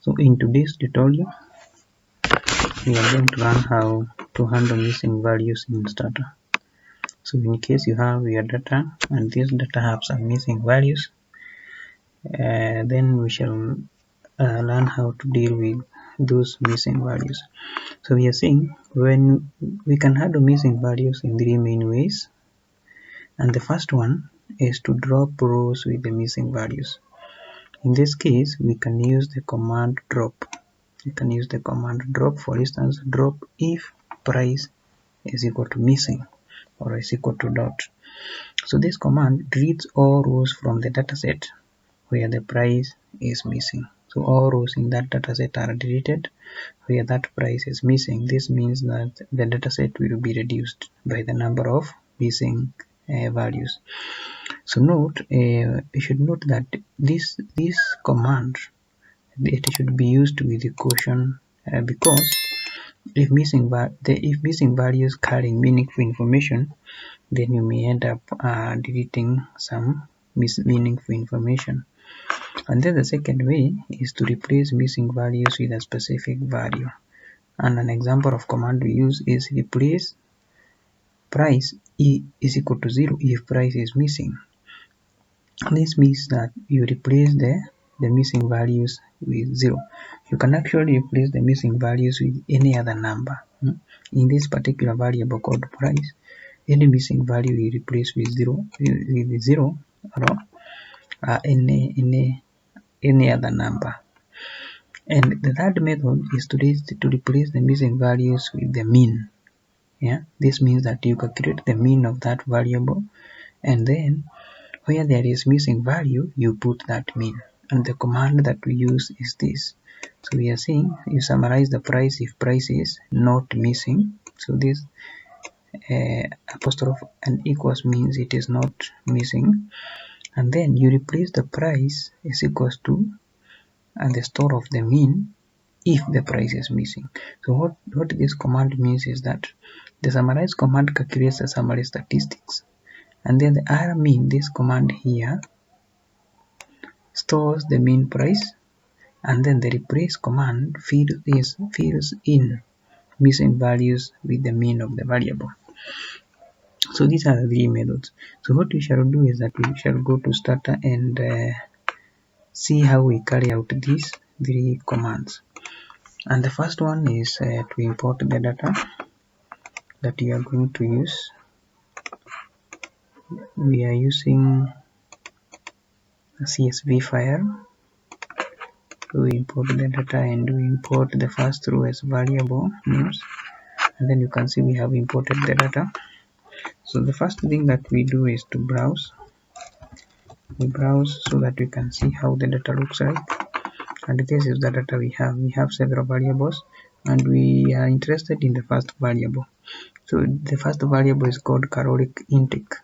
So in today's tutorial, we are going to learn how to handle missing values in Stata. So in case you have your data and this data have some missing values, then we shall learn how to deal with those missing values. So we are saying when we can handle missing values in three main ways, and the first one is to drop rows with the missing values. In this case, we can use the command drop. You can use the command drop, for instance, drop if price is equal to missing or is equal to dot. So this command deletes all rows from the dataset where the price is missing. So all rows in that dataset are deleted where that price is missing. This means that the dataset will be reduced by the number of missing values. So note, you should note that this command, it should be used with the caution because if missing values carry meaningful information, then you may end up deleting some meaningful information. And then the second way is to replace missing values with a specific value. And an example of command we use is replace price is equal to 0 if price is missing. This means that you replace the missing values with 0. You can actually replace the missing values with any other number. In this particular variable called price, any missing value you replace with 0 or any other number. And the third method is to replace the missing values with the mean. This means that you calculate the mean of that variable, and then where there is missing value, you put that mean. And the command that we use is this. So we are saying you summarize the price if price is not missing. So this apostrophe and equals means it is not missing. And then you replace the price is equals to and the store of the mean if the price is missing. So what this command means is that the summarize command calculates the summary statistics, and then the R mean, this command here, stores the mean price, and then the replace command fills in missing values with the mean of the variable. So these are the three methods. So what we shall do is that we shall go to Stata and see how we carry out these three commands. And the first one is to import the data that you are going to use. We are using a CSV file. We import the data and we import the first row as variable names, and then you can see we have imported the data. So the first thing that we do is to browse. We browse so that we can see how the data looks like, and this is the data we have. We have several variables and we are interested in the first variable. So the first variable is called caloric intake,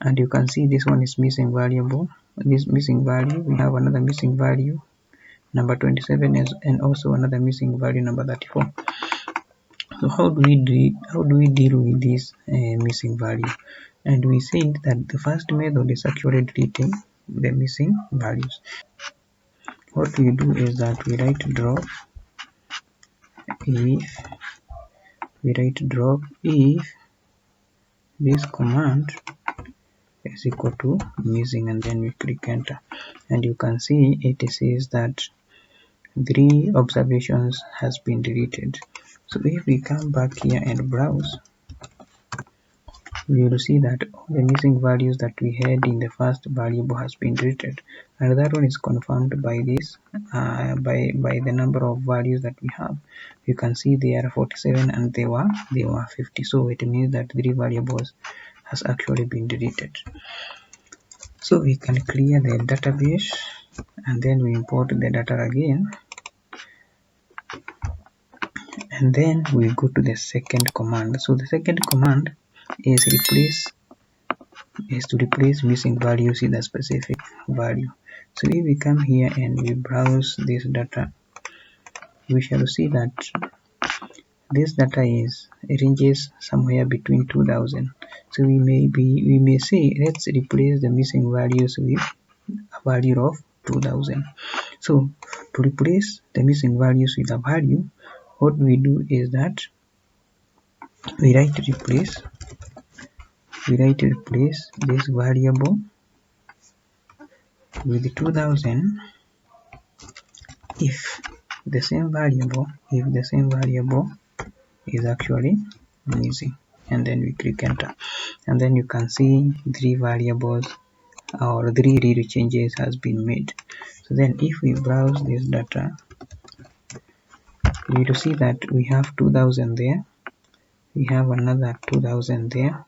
and you can see this one is missing variable. This missing value, we have another missing value number 27 and also another missing value number 34. So how do we deal with this missing value? And we said that the first method is actually deleting the missing values. What we do is that we write drop if this command is equal to missing, and then we click enter, and you can see it says that 3 observations has been deleted. So if we come back here and browse, we will see that all the missing values that we had in the first variable has been deleted, and that one is confirmed by this by the number of values that we have. You can see they are 47 and they were 50. So it means that 3 variables has actually been deleted. So we can clear the database and then we import the data again, and then we go to the second command. So the second command is to replace missing values with a specific value. So if we come here and we browse this data, we shall see that this data ranges somewhere between 2000. So we may say let's replace the missing values with a value of 2000. So To replace the missing values with a value, what we do is that we write replace this variable with 2000 if the same variable is actually missing, and then we click enter, and then you can see three variables or three real changes has been made. So then if we browse this data, we will see that we have 2000 there, we have another 2000 there,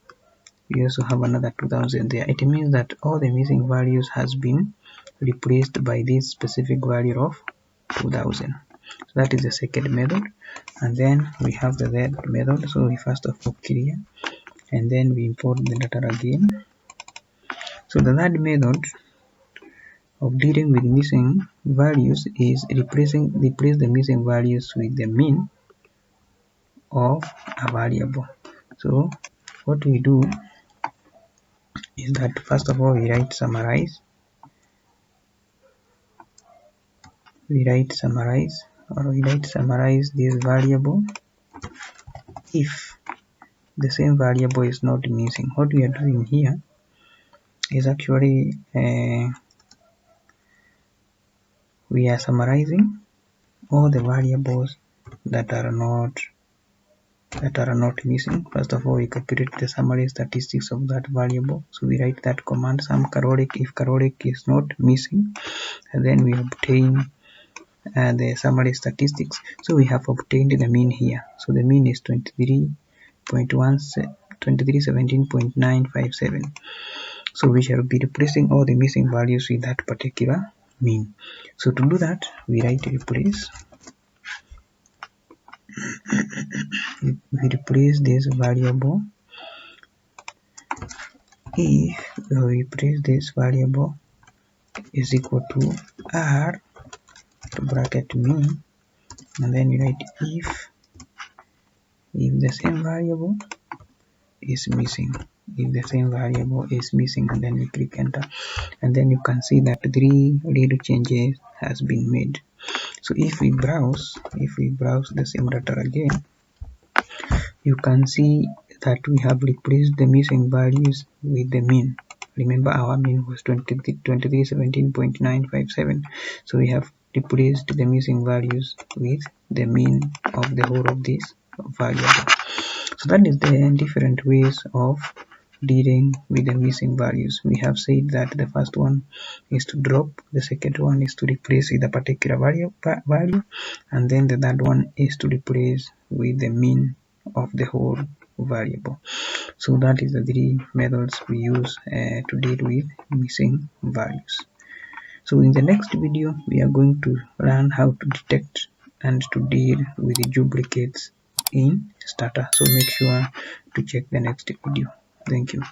we also have another 2000 there. It means that all the missing values has been replaced by this specific value of 2000. So that is the second method. And then we have the third method. So we first of all clear, and then we import the data again. So the third method of dealing with missing values is replace the missing values with the mean of a variable. So what we do is that first of all we write summarize this variable if the same variable is not missing. What we are doing here is actually we are summarizing all the variables that are not missing. First of all, we calculate the summary statistics of that variable. So we write that command sum caloric if caloric is not missing, and then we obtain the summary statistics. So we have obtained the mean here. So the mean is 2317.957. So we shall be replacing all the missing values with that particular mean. So to do that, we write replace. We replace this variable if we replace this variable is equal to r to bracket mean, and then we write if the same variable is missing, and then we click enter, and then you can see that three little changes has been made. So if we browse the same data again, you can see that we have replaced the missing values with the mean. Remember, our mean was 2317.957, so we have replaced the missing values with the mean of the whole of this variable. So that is the different ways of dealing with the missing values. We have said that the first one is to drop, the second one is to replace with a particular value, and then the third one is to replace with the mean of the whole variable. So that is the three methods we use to deal with missing values. So in the next video, we are going to learn how to detect and to deal with the duplicates in Stata. So make sure to check the next video. Thank you.